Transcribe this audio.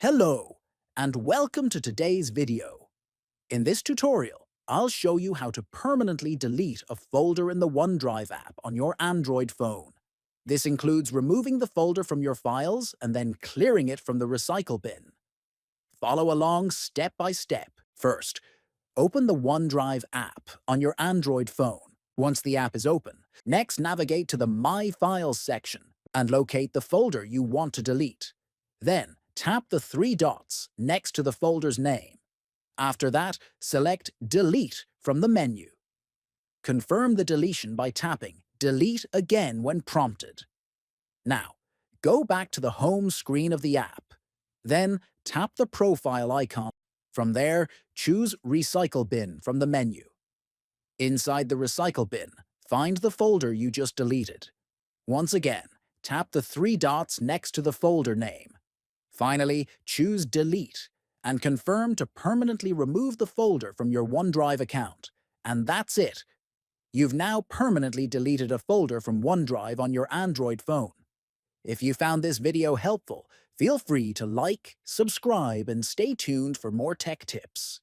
Hello, and welcome to today's video. In this tutorial, I'll show you how to permanently delete a folder in the OneDrive app on your Android phone. This includes removing the folder from your files and then clearing it from the recycle bin. Follow along step by step. First, open the OneDrive app on your Android phone. Once the app is open, next navigate to the My Files section and locate the folder you want to delete. Then, tap the three dots next to the folder's name. After that, select Delete from the menu. Confirm the deletion by tapping Delete again when prompted. Now, go back to the home screen of the app. Then, tap the profile icon. From there, choose Recycle Bin from the menu. Inside the recycle bin, find the folder you just deleted. Once again, tap the three dots next to the folder name. Finally, choose Delete and confirm to permanently remove the folder from your OneDrive account. And that's it. You've now permanently deleted a folder from OneDrive on your Android phone. If you found this video helpful, feel free to like, subscribe, and stay tuned for more tech tips.